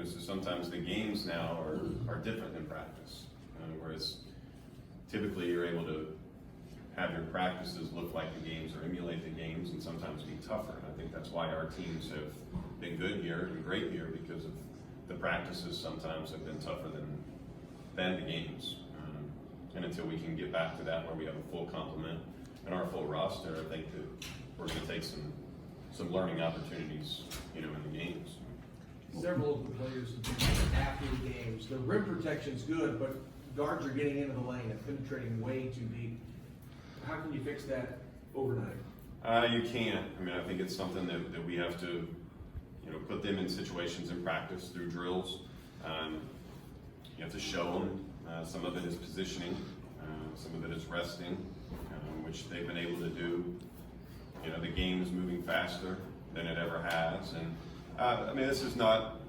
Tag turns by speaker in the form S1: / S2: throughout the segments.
S1: so sometimes the games now are different than practice. Whereas typically you're able to have your practices look like the games or emulate the games and sometimes be tougher. And I think that's why our teams have been good here and great here, because of the practices sometimes have been tougher than the games. And until we can get back to that where we have a full complement and our full roster, I think that we're going to take some learning opportunities, in the games.
S2: Several of the players have been after the games. The rim protection's good, but guards are getting into the lane and penetrating way too deep. How can you fix that overnight?
S1: You can't. I mean, I think it's something that we have to, put them in situations in practice through drills. You have to show them. Some of it is positioning. Some of it is resting, which they've been able to do. The game is moving faster than it ever has. And I mean, this is not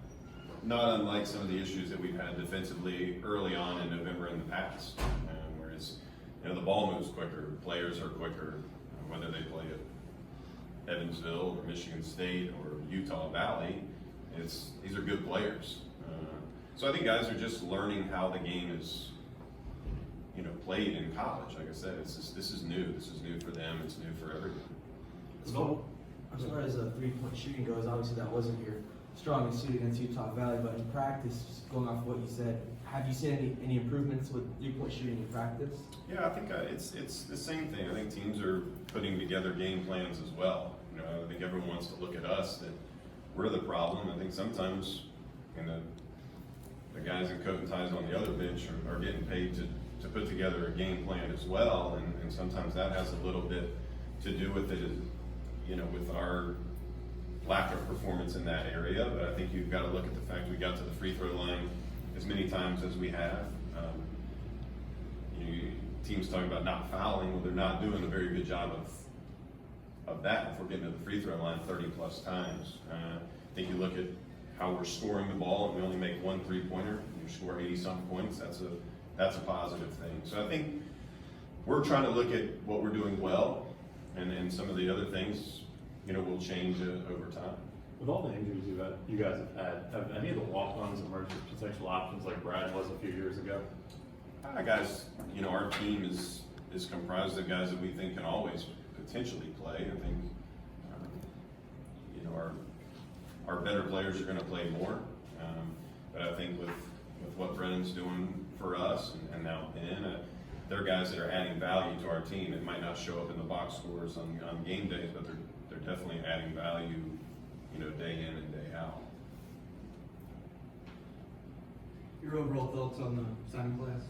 S1: unlike some of the issues that we've had defensively early on in November in the past. Whereas, the ball moves quicker, players are quicker, whether they play at Evansville or Michigan State or Utah Valley. These are good players. So I think guys are just learning how the game is, played in college. Like I said, this is new. This is new for them. It's new for everyone.
S3: So, as far as three-point shooting goes, obviously that wasn't your strongest suit against Utah Valley, but in practice, just going off what you said, have you seen any improvements with three-point shooting in practice?
S1: Yeah, I think it's the same thing. I think teams are putting together game plans as well. I think everyone wants to look at us that we're the problem. I think sometimes, the guys in coat and ties on the other bench are getting paid to put together a game plan as well, and sometimes that has a little bit to do with it, with our lack of performance in that area. But I think you've got to look at the fact we got to the free throw line as many times as we have. Teams talking about not fouling, well, they're not doing a very good job of that if we're getting to the free throw line 30 plus times. I think you look at how we're scoring the ball and we only make one three-pointer, you score 80-some points, that's a positive thing. So I think we're trying to look at what we're doing well, and some of the other things, will change over time.
S4: With all the injuries you guys have any of the walk-ons emerged as potential options like Brad was a few years ago?
S1: Guys, our team is comprised of guys that we think can always potentially play. I think, our better players are going to play more. But I think with what Brennan's doing for us and now Ben, they're guys that are adding value to our team. It might not show up in the box scores on game days, but they're definitely adding value, day in and day out.
S5: Your overall thoughts on the signing class?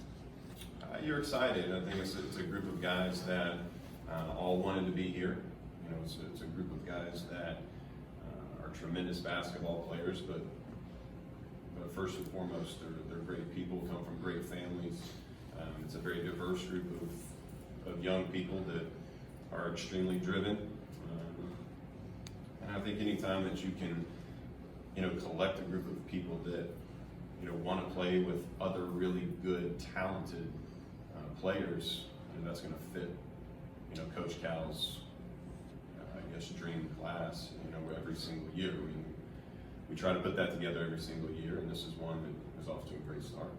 S1: You're excited. I think it's a group of guys that all wanted to be here. It's a group of guys that are tremendous basketball players, but first and foremost, they're great people, come from great families. It's a very diverse group of young people that are extremely driven. And I think anytime that you can, collect a group of people that, want to play with other really good, talented players, that's going to fit, Coach Cal's, dream class, every single year. We try to put that together every single year, and this is one that is off to a great start.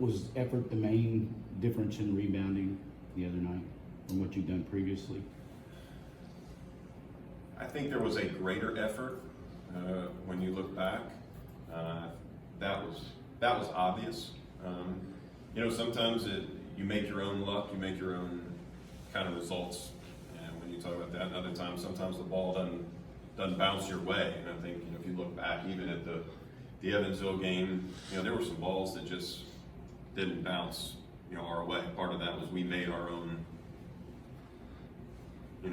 S6: Was effort the main difference in rebounding the other night from what you've done previously?
S1: I think there was a greater effort when you look back. That was obvious. Sometimes you make your own luck, you make your own kind of results. And when you talk about that, and other times, sometimes the ball doesn't bounce your way. And I think if you look back, even at the Evansville game, there were some balls that just didn't bounce our way. Part of that was we made our own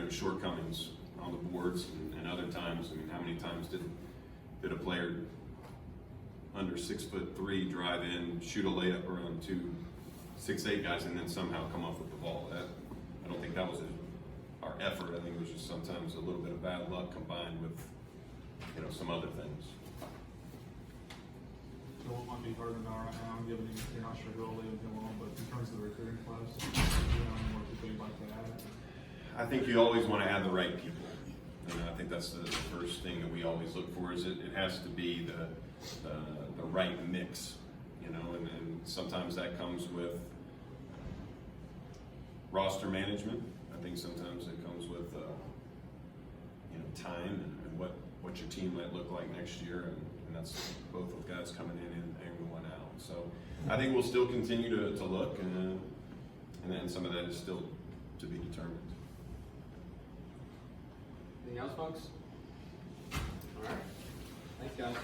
S1: shortcomings on the boards, and other times, how many times did a player under 6'3" drive in, shoot a layup around 2 6'8" guys, and then somehow come off with the ball? I don't think that was our effort. I think it was just sometimes a little bit of bad luck combined with some other things.
S7: So what might be hard to know right now, given you're not sure who will leave him alone, but in terms of the recruiting class, more people you'd like to add?
S1: I think you always want to add the right people. And I think that's the first thing that we always look for is it has to be the right mix, you know, and sometimes that comes with roster management. I think sometimes it comes with, you know, time and what your team might look like next year, and that's both of guys coming in and going out. So I think we'll still continue to look, and then some of that is still to be determined.
S8: Anything else, folks? All right. Thanks, guys.